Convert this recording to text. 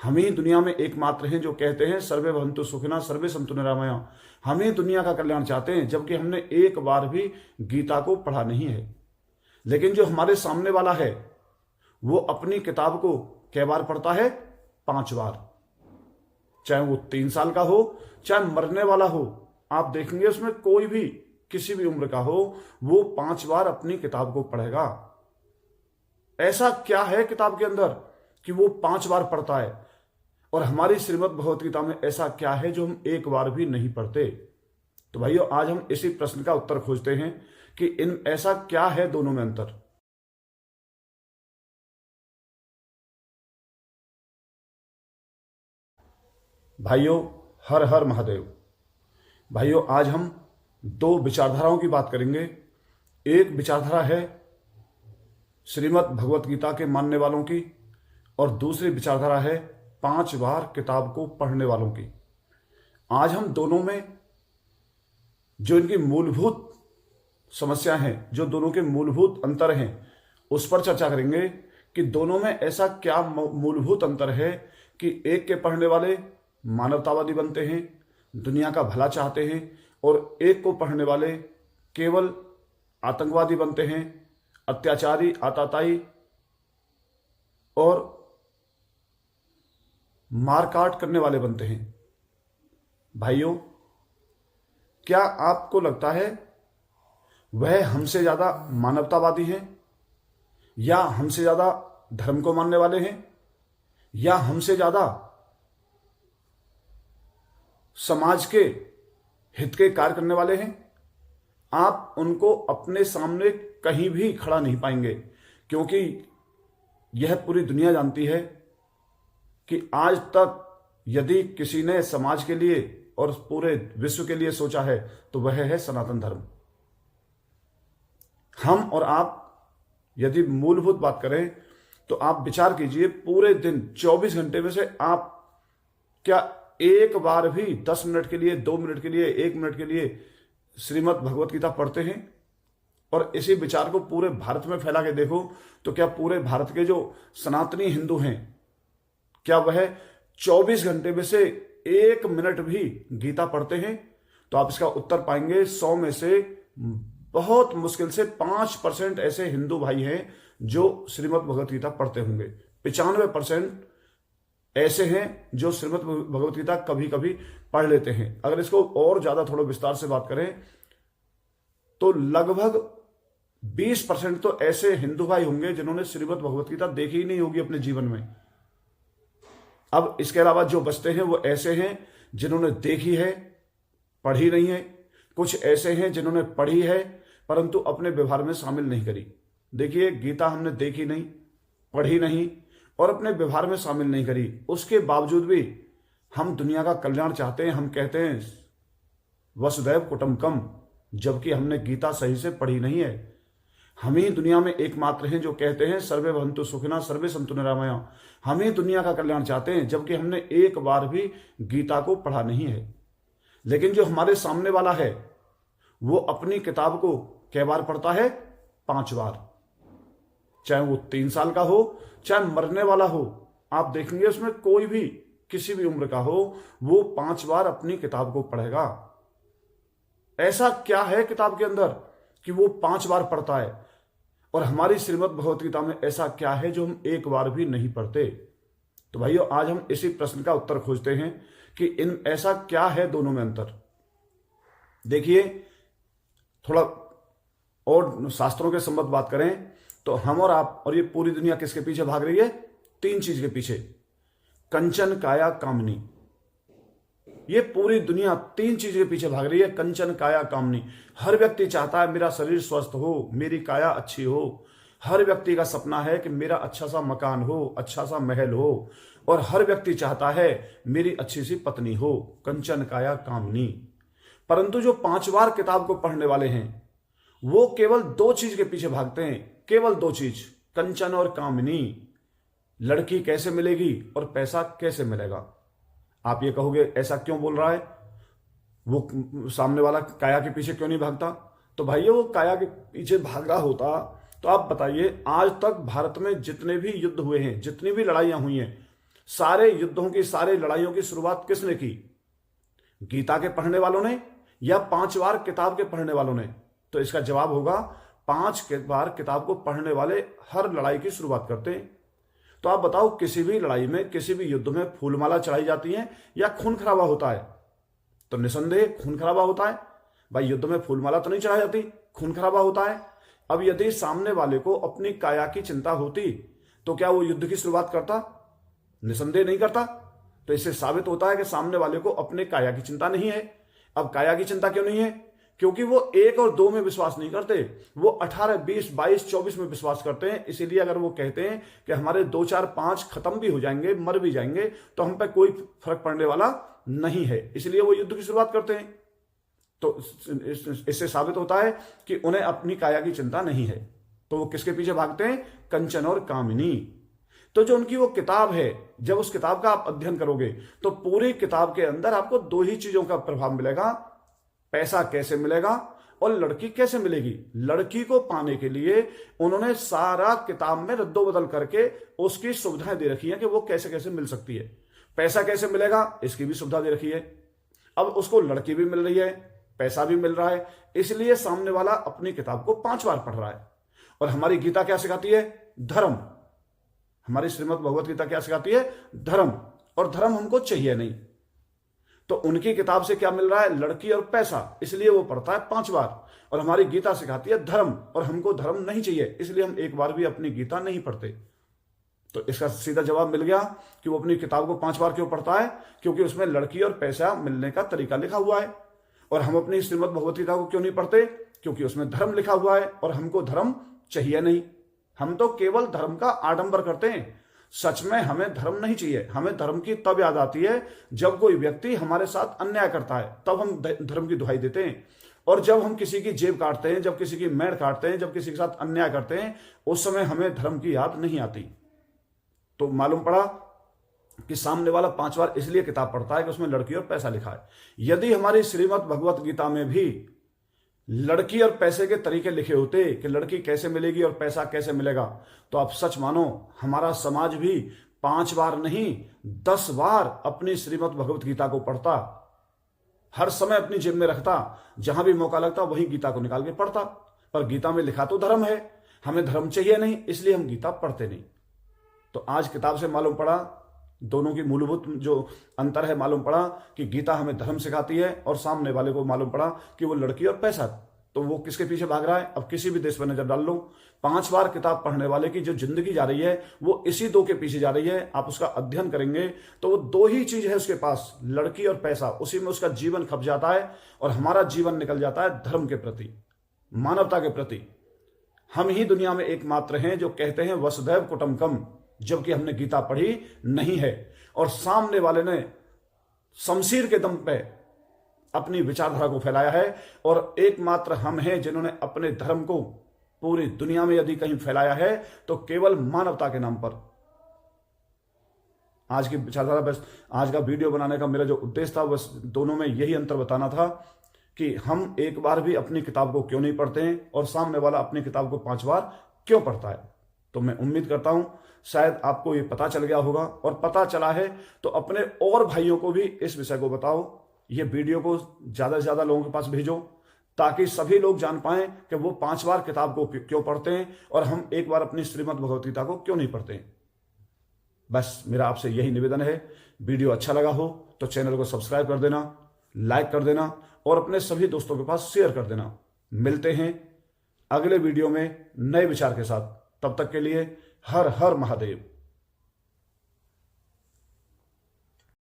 हम ही दुनिया में एकमात्र हैं जो कहते हैं सर्वे भवन्तु सुखिनः सर्वे सन्तु निरामया। हम ही दुनिया का कल्याण चाहते हैं, जबकि हमने एक बार भी गीता को पढ़ा नहीं है। लेकिन जो हमारे सामने वाला है वो अपनी किताब को कै बार पढ़ता है? 5 बार। चाहे वो 3 साल का हो, चाहे मरने वाला हो, आप देखेंगे उसमें कोई भी किसी भी उम्र का हो, वो 5 बार अपनी किताब को पढ़ेगा। ऐसा क्या है किताब के अंदर कि वो 5 बार पढ़ता है? और हमारी श्रीमद् भगवत गीता में ऐसा क्या है जो हम एक बार भी नहीं पढ़ते? तो भाइयों, आज हम इसी प्रश्न का उत्तर खोजते हैं कि इन ऐसा क्या है दोनों में अंतर। भाइयों, हर हर महादेव। भाइयों, आज हम 2 विचारधाराओं की बात करेंगे। एक विचारधारा है श्रीमद् भगवत गीता के मानने वालों की, और दूसरी विचारधारा है 5 बार किताब को पढ़ने वालों की। आज हम दोनों में जो इनकी मूलभूत समस्या हैं, जो दोनों के मूलभूत अंतर हैं, उस पर चर्चा करेंगे कि दोनों में ऐसा क्या मूलभूत अंतर है कि एक के पढ़ने वाले मानवतावादी बनते हैं, दुनिया का भला चाहते हैं, और एक को पढ़ने वाले केवल आतंकवादी बनते हैं, अत्याचारी, आताताई और मारकाट करने वाले बनते हैं। भाइयों, क्या आपको लगता है वह हमसे ज्यादा मानवतावादी हैं, या हमसे ज्यादा धर्म को मानने वाले हैं, या हमसे ज्यादा समाज के हित के कार्य करने वाले हैं? आप उनको अपने सामने कहीं भी खड़ा नहीं पाएंगे, क्योंकि यह पूरी दुनिया जानती है कि आज तक यदि किसी ने समाज के लिए और पूरे विश्व के लिए सोचा है तो वह है सनातन धर्म। हम और आप यदि मूलभूत बात करें तो आप विचार कीजिए, पूरे दिन 24 घंटे में से आप क्या एक बार भी 10 मिनट के लिए, 2 मिनट के लिए, 1 मिनट के लिए श्रीमद् भगवत गीता पढ़ते हैं? और इसी विचार को पूरे भारत में फैला के देखो तो क्या पूरे भारत के जो सनातनी हिंदू हैं, क्या वह 24 घंटे में से 1 मिनट भी गीता पढ़ते हैं? तो आप इसका उत्तर पाएंगे 100 में से बहुत मुश्किल से 5% ऐसे हिंदू भाई हैं जो श्रीमद् भगवत गीता पढ़ते होंगे। 95% ऐसे हैं जो श्रीमद् भगवत गीता कभी कभी पढ़ लेते हैं। अगर इसको और ज्यादा थोड़ा विस्तार से बात करें तो लगभग 20% तो ऐसे हिंदू भाई होंगे जिन्होंने श्रीमद् भगवत गीता देखी ही नहीं होगी अपने जीवन में। अब इसके अलावा जो बचते हैं वो ऐसे हैं जिन्होंने देखी है, पढ़ी नहीं है। कुछ ऐसे हैं जिन्होंने पढ़ी है परंतु अपने व्यवहार में शामिल नहीं करी। देखिए, गीता हमने देखी नहीं, पढ़ी नहीं और अपने व्यवहार में शामिल नहीं करी, उसके बावजूद भी हम दुनिया का कल्याण चाहते हैं। हम कहते हैं वसुधैव कुटुंबकम, जबकि हमने गीता सही से पढ़ी नहीं है। हम ही दुनिया में एकमात्र हैं जो कहते हैं सर्वे भवन्तु सुखिनः सर्वे सन्तु निरामया। हम ही दुनिया का कल्याण चाहते हैं, जबकि हमने एक बार भी गीता को पढ़ा नहीं है। लेकिन जो हमारे सामने वाला है वो अपनी किताब को कै बार पढ़ता है? 5 बार। चाहे वो 3 साल का हो, चाहे मरने वाला हो, आप देखेंगे उसमें कोई भी किसी भी उम्र का हो, वो 5 बार अपनी किताब को पढ़ेगा। ऐसा क्या है किताब के अंदर कि वो 5 बार पढ़ता है? और हमारी श्रीमद् भगवत गीता में ऐसा क्या है जो हम एक बार भी नहीं पढ़ते? तो भाइयों, आज हम इसी प्रश्न का उत्तर खोजते हैं कि इन ऐसा क्या है दोनों में अंतर। देखिए, थोड़ा और शास्त्रों के संबंध बात करें तो हम और आप और ये पूरी दुनिया किसके पीछे भाग रही है? 3 चीज के पीछे। कंचन, काया, कामनी। ये पूरी दुनिया 3 चीज के पीछे भाग रही है। कंचन, काया, कामनी। हर व्यक्ति चाहता है मेरा शरीर स्वस्थ हो, मेरी काया अच्छी हो। हर व्यक्ति का सपना है कि मेरा अच्छा सा मकान हो, अच्छा सा महल हो, और हर व्यक्ति चाहता है मेरी अच्छी सी पत्नी हो। कंचन, काया, कामनी। परंतु जो 5 बार किताब को पढ़ने वाले हैं वो केवल 2 चीज के पीछे भागते हैं, केवल 2 चीज, कंचन और कामनी। लड़की कैसे मिलेगी और पैसा कैसे मिलेगा। आप ये कहोगे ऐसा क्यों बोल रहा है, वो सामने वाला काया के पीछे क्यों नहीं भागता? तो भाई वो काया के पीछे भाग रहा होता तो आप बताइए, आज तक भारत में जितने भी युद्ध हुए हैं, जितनी भी लड़ाइयां हुई हैं, सारे युद्धों की, सारे लड़ाइयों की शुरुआत किसने की? गीता के पढ़ने वालों ने या 5 बार किताब के पढ़ने वालों ने? तो इसका जवाब होगा 5 बार किताब को पढ़ने वाले हर लड़ाई की शुरुआत करते हैं। तो आप बताओ, किसी भी लड़ाई में, किसी भी युद्ध में फूलमाला चढ़ाई जाती है या खून खराबा होता है? तो निसंदेह खून खराबा होता है भाई। युद्ध में फूलमाला तो नहीं चढ़ाई जाती, खून खराबा होता है। अब यदि सामने वाले को अपनी काया की चिंता होती तो क्या वो युद्ध की शुरुआत करता? निसंदेह नहीं करता। तो इससे साबित होता है कि सामने वाले को अपने काया की चिंता नहीं है। अब काया की चिंता क्यों नहीं है? क्योंकि वो 1 और 2 में विश्वास नहीं करते, वो 18, 20, 22, 24 में विश्वास करते हैं। इसीलिए अगर वो कहते हैं कि हमारे 2, 4, 5 खत्म भी हो जाएंगे, मर भी जाएंगे, तो हम पे कोई फर्क पड़ने वाला नहीं है, इसलिए वो युद्ध की शुरुआत करते हैं। तो इससे साबित होता है कि उन्हें अपनी काया की चिंता नहीं है। तो वो किसके पीछे भागते हैं? कंचन और कामिनी। तो जो उनकी वो किताब है, जब उस किताब का आप अध्ययन करोगे तो पूरी किताब के अंदर आपको 2 ही चीजों का प्रभाव मिलेगा। पैसा कैसे मिलेगा और लड़की कैसे मिलेगी। लड़की को पाने के लिए उन्होंने सारा किताब में रद्दोबदल करके उसकी सुविधाएं दे रखी है कि वो कैसे कैसे मिल सकती है। पैसा कैसे मिलेगा, इसकी भी सुविधा दे रखी है। अब उसको लड़की भी मिल रही है, पैसा भी मिल रहा है, इसलिए सामने वाला अपनी किताब को 5 बार पढ़ रहा है। और हमारी गीता क्या सिखाती है? धर्म। हमारी श्रीमद् भगवत गीता क्या सिखाती है? धर्म। और धर्म हमको चाहिए नहीं। तो उनकी किताब से क्या मिल रहा है? लड़की और पैसा, इसलिए वो पढ़ता है 5 बार। और हमारी गीता सिखाती है धर्म, और हमको धर्म नहीं चाहिए, इसलिए हम 1 बार भी अपनी गीता नहीं पढ़ते। तो इसका सीधा जवाब मिल गया कि वो अपनी किताब को 5 बार क्यों पढ़ता है? क्योंकि उसमें लड़की और पैसा मिलने का तरीका लिखा हुआ है। और हम अपनी श्रीमद् भगवत गीता को क्यों नहीं पढ़ते? क्योंकि उसमें धर्म लिखा हुआ है और हमको धर्म चाहिए नहीं। हम तो केवल धर्म का आडंबर करते हैं। सच में हमें धर्म नहीं चाहिए। हमें धर्म की तब याद आती है जब कोई व्यक्ति हमारे साथ अन्याय करता है, तब हम धर्म की दुहाई देते हैं। और जब हम किसी की जेब काटते हैं, जब किसी की मेड़ काटते हैं, जब किसी के साथ अन्याय करते हैं, उस समय हमें धर्म की याद नहीं आती। तो मालूम पड़ा कि सामने वाला 5 बार इसलिए किताब पढ़ता है कि उसमें लड़की और पैसा लिखा है। यदि हमारी श्रीमद् भगवत गीता में भी लड़की और पैसे के तरीके लिखे होते कि लड़की कैसे मिलेगी और पैसा कैसे मिलेगा, तो आप सच मानो हमारा समाज भी 5 बार नहीं 10 बार अपनी श्रीमद् भगवत गीता को पढ़ता, हर समय अपनी जेब में रखता, जहां भी मौका लगता वहीं गीता को निकाल के पढ़ता। पर गीता में लिखा तो धर्म है, हमें धर्म चाहिए नहीं, इसलिए हम गीता पढ़ते नहीं। तो आज किताब से मालूम पड़ा, दोनों की मूलभूत जो अंतर है मालूम पड़ा कि गीता हमें धर्म सिखाती है और सामने वाले को मालूम पड़ा कि वो लड़की और पैसा। तो वो किसके पीछे भाग रहा है? अब किसी भी देश पर नजर डाल लो, 5 बार किताब पढ़ने वाले की जो जिंदगी जा रही है वो इसी 2 के पीछे जा रही है। आप उसका अध्ययन करेंगे तो वो 2 ही चीज है उसके पास, लड़की और पैसा। उसी में उसका जीवन खप जाता है और हमारा जीवन निकल जाता है धर्म के प्रति, मानवता के प्रति। हम ही दुनिया में एकमात्र हैं जो कहते हैं वसुधैव कुटुंबकम, जबकि हमने गीता पढ़ी नहीं है और सामने वाले ने शमशीर के दम पे अपनी विचारधारा को फैलाया है। और एकमात्र हम हैं जिन्होंने अपने धर्म को पूरी दुनिया में यदि कहीं फैलाया है तो केवल मानवता के नाम पर। आज की विचारधारा, बस आज का वीडियो बनाने का मेरा जो उद्देश्य था बस दोनों में यही अंतर बताना था कि हम 1 बार भी अपनी किताब को क्यों नहीं पढ़ते हैं और सामने वाला अपनी किताब को 5 बार क्यों पढ़ता है। तो मैं उम्मीद करता हूं शायद आपको ये पता चल गया होगा, और पता चला है तो अपने और भाइयों को भी इस विषय को बताओ। ये वीडियो को ज्यादा से ज्यादा लोगों के पास भेजो ताकि सभी लोग जान पाएं कि वो 5 बार किताब को क्यों पढ़ते हैं और हम 1 बार अपनी श्रीमद् भगवत गीता को क्यों नहीं पढ़ते हैं। बस मेरा आपसे यही निवेदन है। वीडियो अच्छा लगा हो तो चैनल को सब्सक्राइब कर देना, लाइक कर देना और अपने सभी दोस्तों के पास शेयर कर देना। मिलते हैं अगले वीडियो में नए विचार के साथ। तब तक के लिए हर हर महादेव।